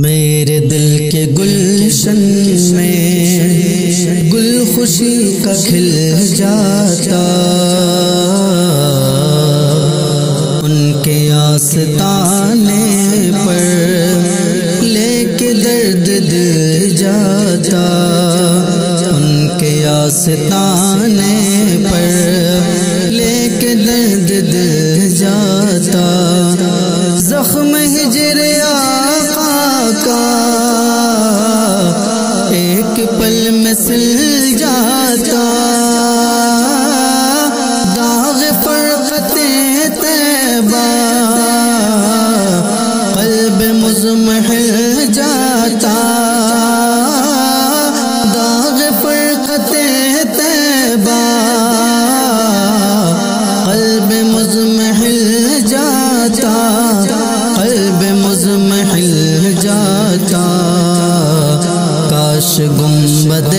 میرے دل کے گلشن میں گل خوشی کا کھل جاتا، ان کے آستانے پر لے کے درد دل جاتا، ان کے آستانے پر لے کے درد دل جاتا، زخم ہجر آقا کا ایک پل میں سل جاتا، داغ فرقت طیبہ قلب مضمحل جاتا، داغ فرقت طیبہ قلب مضمحل جاتا، قلب مضمحل جاتا، کاش گنبد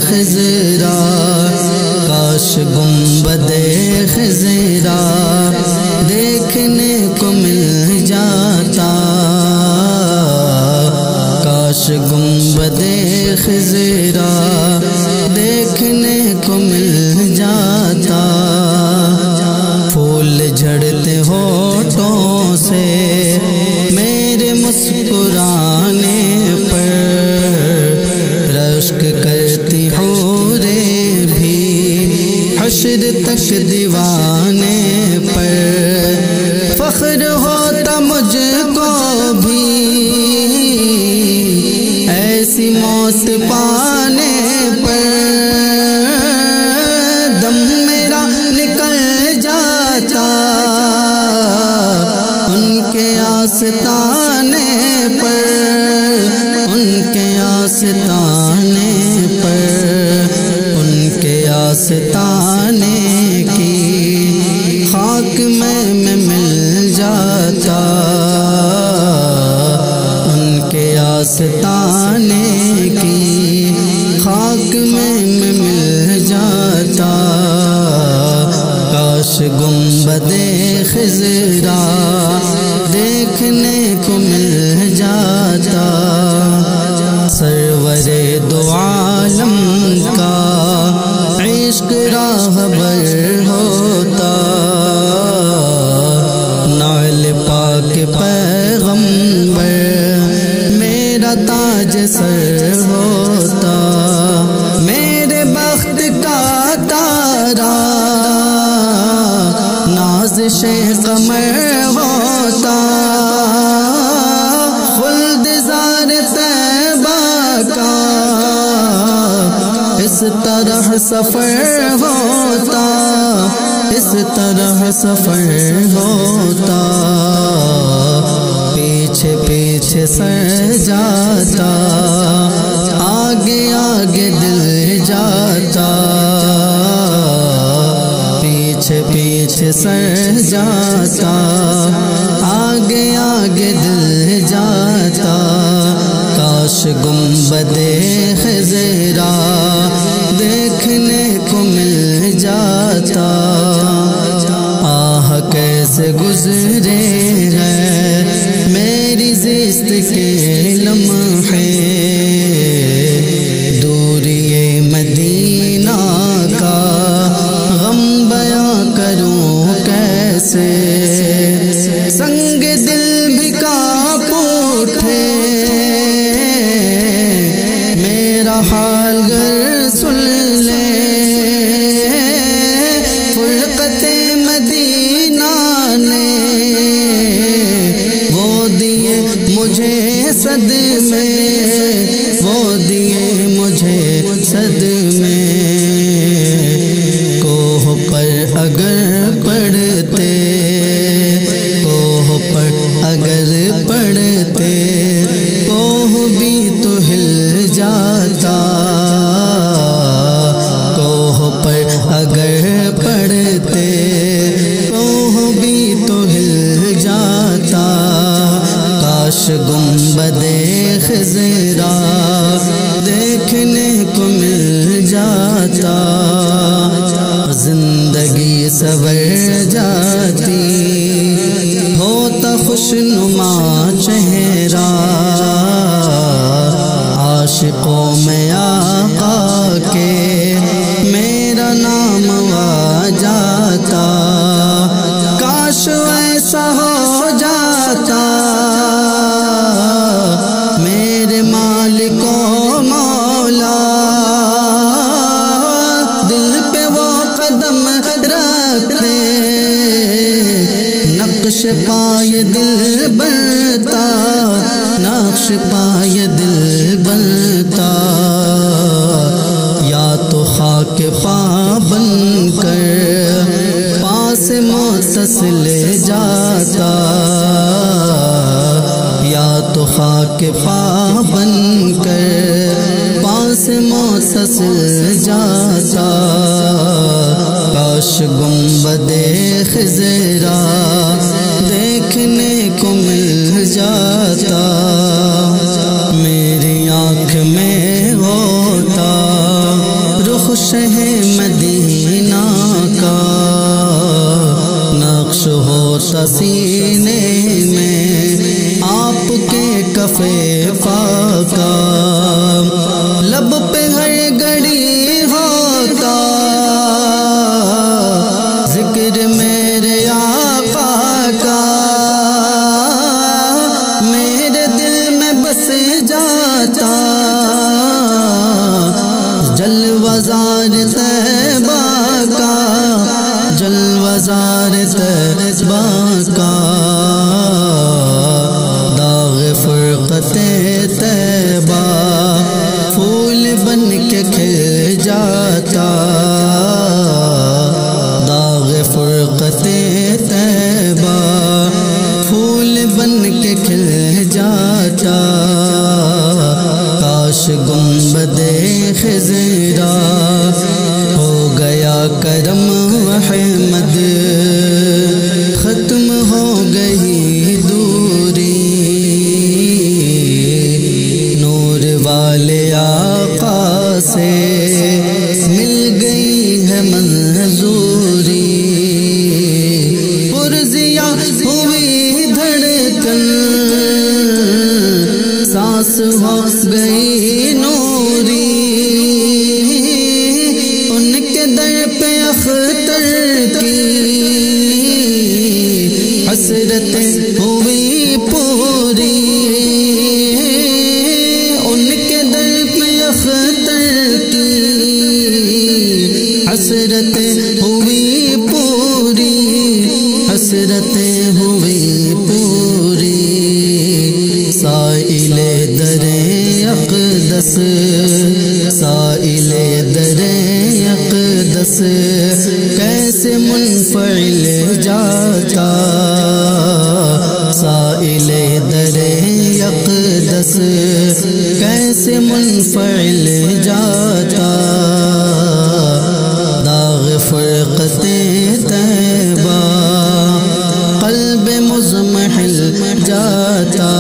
خضرا، کاش گنبد خضرا دیکھنے کو مل جاتا، کاش گنبد خضرا دیکھنے کو مل جاتا، پھول جھڑتے ہونٹوں سے میرے مسکرانے پر، رشک کرتی حوریں بھی حشر تک دیوانے پر، فخر ہوتا مجھ کو بھی ایسی موت پانے پر، دم میرا نکل جاتا ان کے آستانے پر، ان کے آستانے پر، ان کے آستانے کی خاک میں مل جاتا، ان کے آستانے کی خاک میں مل جاتا، کاش گنبد خضرا دیکھنے کو مل جاتا، سرور دو عالم کا عشق راہبر ہوتا، نعل پاک پیغمبر میرا تاج سر ہوتا، میرے بخت کا تارا نازش قمر ہوتا، خلد زار طیبہ کا اس طرح سفر ہوتا، اس طرح سفر ہوتا، پیچھے پیچھے سر جاتا، آگے آگے دل جاتا، پیچھے پیچھے سر جاتا، آگے آگے دل جاتا، کاش گنبد خضرا دیکھنے کو مل جاتا، آہ کیسے گزرے ہیں میری زیست کے لمحے، دوری مدینہ کا غم بیاں کروں کیسے، سنگ دل بھی کانپ اٹھے میرا حال گر سن لے، فرقت مدینہ نے وہ دیے مجھے صدمے، وہ دیے مجھے صدمے، کوہ پر اگر پڑھتے، کوہ پر اگر پڑھتے، کوہ بھی تو ہل جاتا، کوہ پر اگر پڑھتے، کوہ بھی تو ہل جاتا، کاش گنبد خضرا دیکھنے کو مل جاتا، زندگی سنور جاتی ہوتا خوش نما چہرہ، پائے دل بنتا، یا تو خاک پا بن کر پاس متصل جاتا، یا تو خاک پا بن کر پاس متصل جاتا، کاش گنبد خضرا دیکھنے کو مل جاتا، میری آنکھ میں ہوتا رخ شہ مدینہ کا، نقش ہوتا سینے میں آپ کے کف پاکا، لب پہ ہر گھڑی ہوتا ذکر میرے آقا کا، میرے دل میں بس جاتا جلوزار طیبہ کا، جلوزار طیبہ کا، داغ فرقت طیبہ پھول بن کے کھل جاتا، داغ فرقت طیبہ پھول بن کے کھل جاتا، کاش گنبد خضرا ہو گیا کرم احمد، ختم ہو گئی دوری، نور والے آقا سے مل گئی ہے منظوری، پرزیاں ہوئی دھڑکن سانس ہو گئی نوری، ان کے در پہ اختر کی حسرتیں ہوئی پوری، ان کے در پہ اختر کی حسرتیں ہوئی پوری، حسرتیں ہوئی پوری، سائل در اقدس، سائل در اقدس کیسے منفعل جاتا، سائل در اقدس کیسے منفعل جاتا، داغ فرقت طیبہ قلب مضمحل جاتا،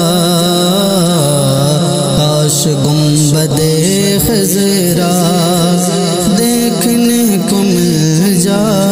کاش گنبد خضرا دیکھنے کو مل جاتا۔